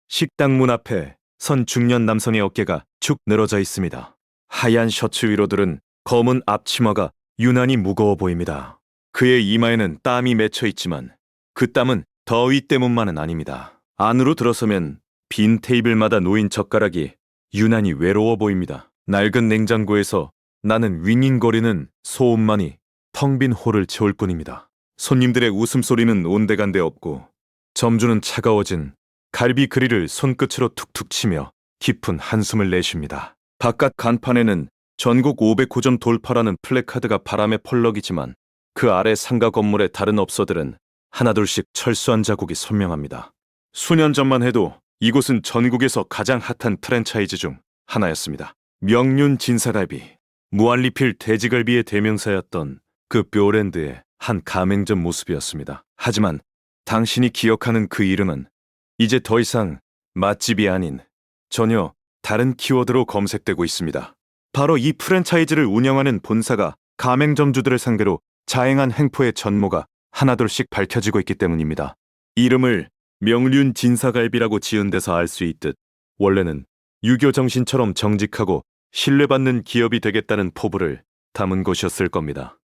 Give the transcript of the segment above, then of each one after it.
식당 문 앞에 선 중년 남성의 어깨가 축 늘어져 있습니다. 하얀 셔츠 위로 들은 검은 앞치마가 유난히 무거워 보입니다. 그의 이마에는 땀이 맺혀 있지만 그 땀은 더위 때문만은 아닙니다. 안으로 들어서면 빈 테이블마다 놓인 젓가락이 유난히 외로워 보입니다. 낡은 냉장고에서 나는 윙윙거리는 소음만이 텅 빈 홀을 채울 뿐입니다. 손님들의 웃음소리는 온데간데 없고 점주는 차가워진 갈비 그릴을 손끝으로 툭툭 치며 깊은 한숨을 내쉽니다. 바깥 간판에는 전국 500호점 돌파라는 플래카드가 바람에 펄럭이지만 그 아래 상가 건물의 다른 업소들은 하나둘씩 철수한 자국이 선명합니다. 수년 전만 해도 이곳은 전국에서 가장 핫한 프랜차이즈 중 하나였습니다. 명륜 진사갈비, 무한리필 돼지갈비의 대명사였던 그 뼈랜드의 한 가맹점 모습이었습니다. 하지만 당신이 기억하는 그 이름은 이제 더 이상 맛집이 아닌 전혀 다른 키워드로 검색되고 있습니다. 바로 이 프랜차이즈를 운영하는 본사가 가맹점주들을 상대로 자행한 행포의 전모가 하나둘씩 밝혀지고 있기 때문입니다. 이름을 명륜 진사갈비라고 지은 데서 알 수 있듯 원래는 유교 정신처럼 정직하고 신뢰받는 기업이 되겠다는 포부를 담은 곳이었을 겁니다.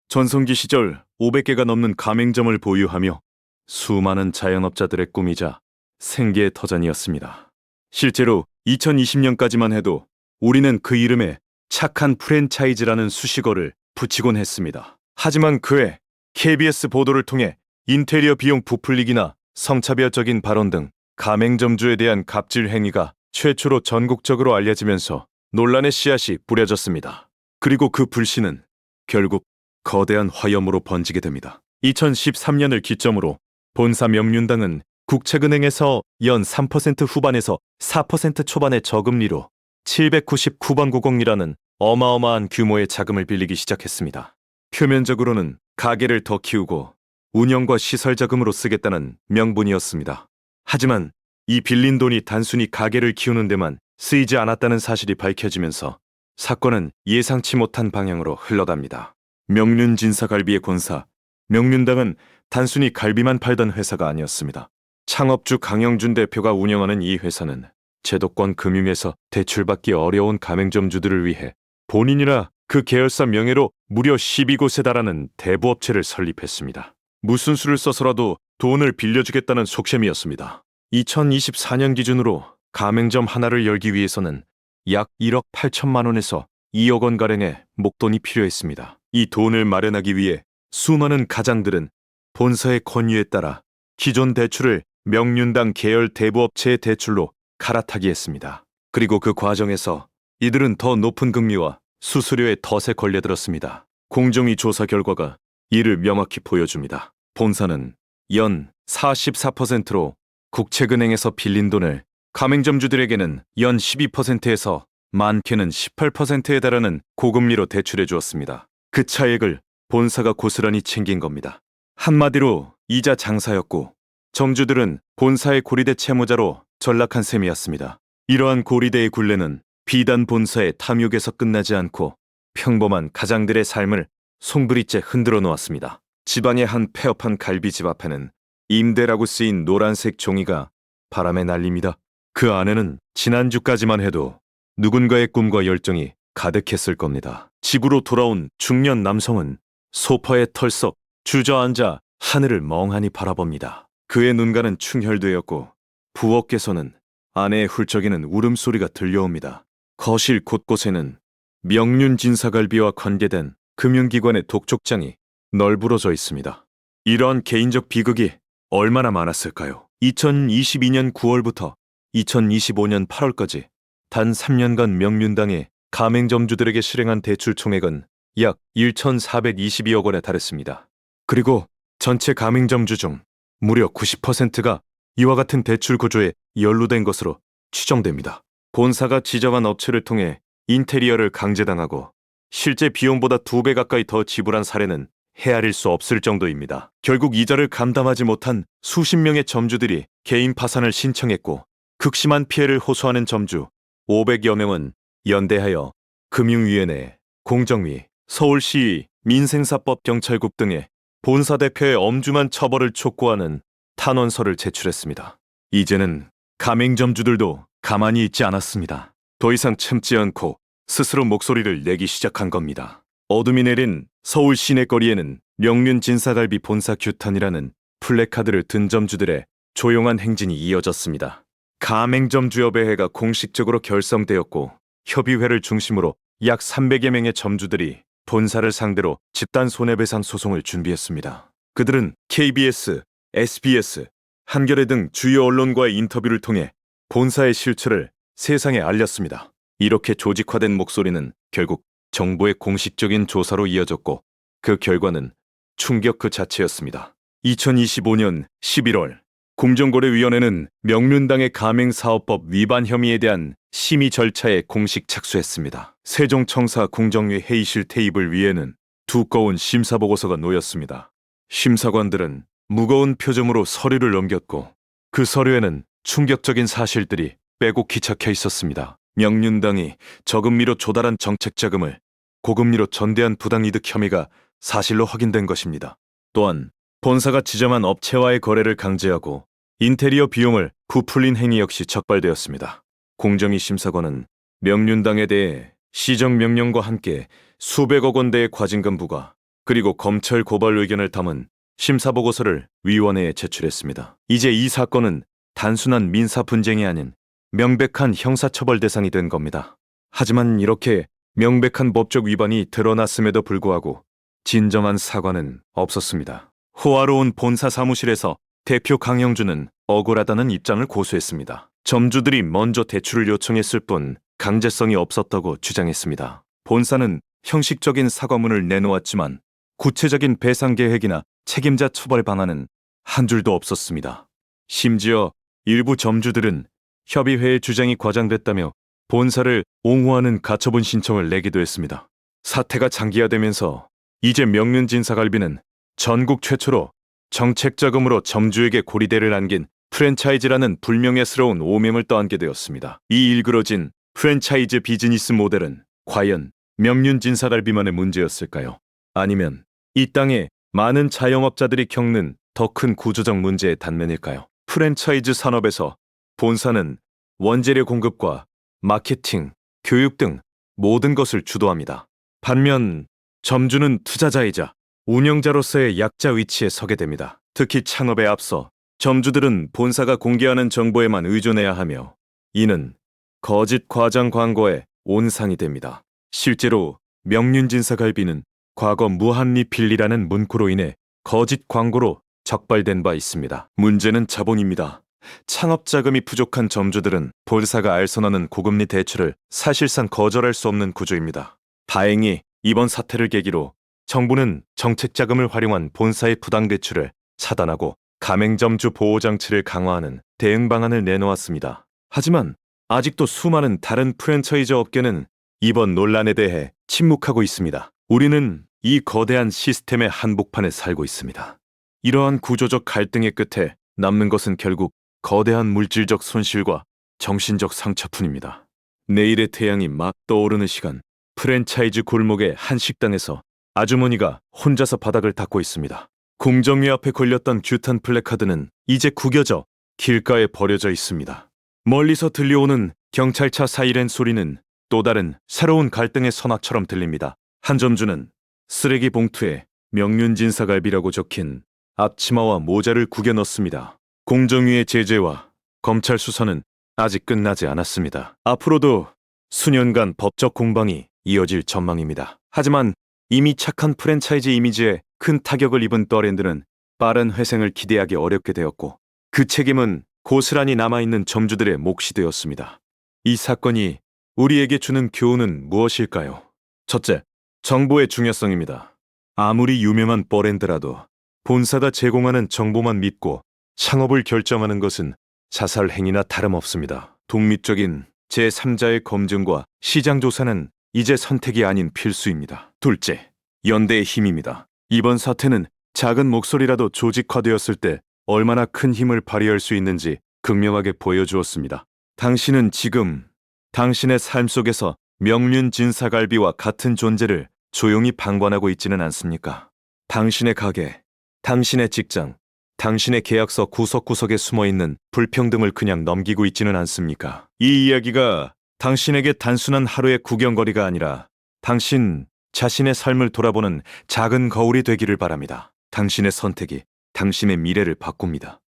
전성기 시절 500개가 넘는 가맹점을 보유하며 수많은 자영업자들의 꿈이자 생계의 터전이었습니다. 실제로 2020년까지만 해도 우리는 그 이름에 착한 프랜차이즈라는 수식어를 붙이곤 했습니다. 하지만 그해 KBS 보도를 통해 인테리어 비용 부풀리기나 성차별적인 발언 등 가맹점주에 대한 갑질 행위가 최초로 전국적으로 알려지면서 논란의 씨앗이 뿌려졌습니다. 그리고 그 불씨는 결국 거대한 화염으로 번지게 됩니다. 2013년을 기점으로 본사 명륜당은 국책은행에서 연 3% 후반에서 4% 초반의 저금리로 799번 90이라는 어마어마한 규모의 자금을 빌리기 시작했습니다. 표면적으로는 가게를 더 키우고 운영과 시설 자금으로 쓰겠다는 명분이었습니다. 하지만 이 빌린 돈이 단순히 가게를 키우는 데만 쓰이지 않았다는 사실이 밝혀지면서 사건은 예상치 못한 방향으로 흘러갑니다. 명륜 진사갈비의 본사, 명륜당은 단순히 갈비만 팔던 회사가 아니었습니다. 창업주 강영준 대표가 운영하는 이 회사는 제도권 금융에서 대출받기 어려운 가맹점주들을 위해 본인이나 그 계열사 명예로 무려 12곳에 달하는 대부업체를 설립했습니다. 무슨 수를 써서라도 돈을 빌려주겠다는 속셈이었습니다. 2024년 기준으로 가맹점 하나를 열기 위해서는 약 1억 8천만 원에서 2억 원가량의 목돈이 필요했습니다. 이 돈을 마련하기 위해 수많은 가장들은 본사의 권유에 따라 기존 대출을 명륜당 계열 대부업체의 대출로 갈아타기 했습니다. 그리고 그 과정에서 이들은 더 높은 금리와 수수료에 덫에 걸려들었습니다. 공정위 조사 결과가 이를 명확히 보여줍니다. 본사는 연 44%로 국책은행에서 빌린 돈을 가맹점주들에게는 연 12%에서 많게는 18%에 달하는 고금리로 대출해 주었습니다. 그 차액을 본사가 고스란히 챙긴 겁니다. 한마디로 이자 장사였고 점주들은 본사의 고리대 채무자로 전락한 셈이었습니다. 이러한 고리대의 굴레는 비단 본사의 탐욕에서 끝나지 않고 평범한 가장들의 삶을 송두리째 흔들어 놓았습니다. 지방의 한 폐업한 갈비집 앞에는 임대라고 쓰인 노란색 종이가 바람에 날립니다. 그 안에는 지난주까지만 해도 누군가의 꿈과 열정이 가득했을 겁니다. 집으로 돌아온 중년 남성은 소파에 털썩 주저앉아 하늘을 멍하니 바라봅니다. 그의 눈가는 충혈되었고 부엌에서는 아내의 훌쩍이는 울음소리가 들려옵니다. 거실 곳곳에는 명륜 진사갈비와 관계된 금융기관의 독촉장이 널브러져 있습니다. 이러한 개인적 비극이 얼마나 많았을까요? 2022년 9월부터 2025년 8월까지 단 3년간 명륜당의 가맹점주들에게 실행한 대출 총액은 약 1,422억 원에 달했습니다. 그리고 전체 가맹점주 중 무려 90%가 이와 같은 대출 구조에 연루된 것으로 추정됩니다. 본사가 지정한 업체를 통해 인테리어를 강제당하고 실제 비용보다 2배 가까이 더 지불한 사례는 헤아릴 수 없을 정도입니다. 결국 이자를 감당하지 못한 수십 명의 점주들이 개인 파산을 신청했고 극심한 피해를 호소하는 점주 500여 명은 연대하여 금융위원회, 공정위, 서울시 민생사법 경찰국 등의 본사 대표의 엄중한 처벌을 촉구하는 탄원서를 제출했습니다. 이제는 가맹점주들도 가만히 있지 않았습니다. 더 이상 참지 않고 스스로 목소리를 내기 시작한 겁니다. 어둠이 내린 서울 시내거리에는 명륜 진사갈비 본사 규탄이라는 플래카드를 든 점주들의 조용한 행진이 이어졌습니다. 가맹점주협의회가 공식적으로 결성되었고 협의회를 중심으로 약 300여 명의 점주들이 본사를 상대로 집단 손해배상 소송을 준비했습니다. 그들은 KBS, SBS, 한겨레 등 주요 언론과의 인터뷰를 통해 본사의 실체를 세상에 알렸습니다. 이렇게 조직화된 목소리는 결국 정부의 공식적인 조사로 이어졌고 그 결과는 충격 그 자체였습니다. 2025년 11월 공정거래위원회는 명륜당의 가맹사업법 위반 혐의에 대한 심의 절차에 공식 착수했습니다. 세종청사 공정위 회의실 테이블 위에는 두꺼운 심사보고서가 놓였습니다. 심사관들은 무거운 표정으로 서류를 넘겼고 그 서류에는 충격적인 사실들이 빼곡히 적혀 있었습니다. 명륜당이 저금리로 조달한 정책자금을 고금리로 전대한 부당이득 혐의가 사실로 확인된 것입니다. 또한 본사가 지정한 업체와의 거래를 강제하고 인테리어 비용을 부풀린 행위 역시 적발되었습니다. 공정위 심사관은 명륜당에 대해 시정명령과 함께 수백억 원대의 과징금 부과 그리고 검찰 고발 의견을 담은 심사보고서를 위원회에 제출했습니다. 이제 이 사건은 단순한 민사 분쟁이 아닌 명백한 형사처벌 대상이 된 겁니다. 하지만 이렇게 명백한 법적 위반이 드러났음에도 불구하고 진정한 사과는 없었습니다. 호화로운 본사 사무실에서 대표 강영준은 억울하다는 입장을 고수했습니다. 점주들이 먼저 대출을 요청했을 뿐 강제성이 없었다고 주장했습니다. 본사는 형식적인 사과문을 내놓았지만 구체적인 배상 계획이나 책임자 처벌 방안은 한 줄도 없었습니다. 심지어 일부 점주들은 협의회의 주장이 과장됐다며 본사를 옹호하는 가처분 신청을 내기도 했습니다. 사태가 장기화되면서 이제 명륜진사갈비는 전국 최초로 정책자금으로 점주에게 고리대를 안긴 프랜차이즈라는 불명예스러운 오명을 떠안게 되었습니다. 이 일그러진 프랜차이즈 비즈니스 모델은 과연 명륜진사갈비만의 문제였을까요? 아니면 이 땅에 많은 자영업자들이 겪는 더 큰 구조적 문제의 단면일까요? 프랜차이즈 산업에서 본사는 원재료 공급과 마케팅, 교육 등 모든 것을 주도합니다. 반면 점주는 투자자이자 운영자로서의 약자 위치에 서게 됩니다. 특히 창업에 앞서 점주들은 본사가 공개하는 정보에만 의존해야 하며 이는 거짓 과장 광고의 온상이 됩니다. 실제로 명륜진사갈비는 과거 무한리필이라는 문구로 인해 거짓 광고로 적발된 바 있습니다. 문제는 자본입니다. 창업 자금이 부족한 점주들은 본사가 알선하는 고금리 대출을 사실상 거절할 수 없는 구조입니다. 다행히 이번 사태를 계기로 정부는 정책 자금을 활용한 본사의 부당 대출을 차단하고 가맹점주 보호 장치를 강화하는 대응 방안을 내놓았습니다. 하지만 아직도 수많은 다른 프랜차이즈 업계는 이번 논란에 대해 침묵하고 있습니다. 우리는 이 거대한 시스템의 한복판에 살고 있습니다. 이러한 구조적 갈등의 끝에 남는 것은 결국 거대한 물질적 손실과 정신적 상처뿐입니다. 내일의 태양이 막 떠오르는 시간, 프랜차이즈 골목의 한 식당에서 아주머니가 혼자서 바닥을 닦고 있습니다. 공정위 앞에 걸렸던 규탄 플래카드는 이제 구겨져 길가에 버려져 있습니다. 멀리서 들려오는 경찰차 사이렌 소리는 또 다른 새로운 갈등의 선악처럼 들립니다. 한 점주는 쓰레기 봉투에 명륜진사갈비라고 적힌 앞치마와 모자를 구겨 넣습니다. 공정위의 제재와 검찰 수사는 아직 끝나지 않았습니다. 앞으로도 수년간 법적 공방이 이어질 전망입니다. 하지만 이미 착한 프랜차이즈 이미지에 큰 타격을 입은 떠랜드는 빠른 회생을 기대하기 어렵게 되었고 그 책임은 고스란히 남아있는 점주들의 몫이 되었습니다. 이 사건이 우리에게 주는 교훈은 무엇일까요? 첫째, 정보의 중요성입니다. 아무리 유명한 브랜드라도 본사가 제공하는 정보만 믿고 창업을 결정하는 것은 자살 행위나 다름없습니다. 독립적인 제3자의 검증과 시장 조사는 이제 선택이 아닌 필수입니다. 둘째, 연대의 힘입니다. 이번 사태는 작은 목소리라도 조직화되었을 때 얼마나 큰 힘을 발휘할 수 있는지 극명하게 보여주었습니다. 당신은 지금 당신의 삶 속에서 명륜진사갈비와 같은 존재를 조용히 방관하고 있지는 않습니까? 당신의 가게, 당신의 직장, 당신의 계약서 구석구석에 숨어 있는 불평등을 그냥 넘기고 있지는 않습니까? 이 이야기가 당신에게 단순한 하루의 구경거리가 아니라 당신 자신의 삶을 돌아보는 작은 거울이 되기를 바랍니다. 당신의 선택이 당신의 미래를 바꿉니다.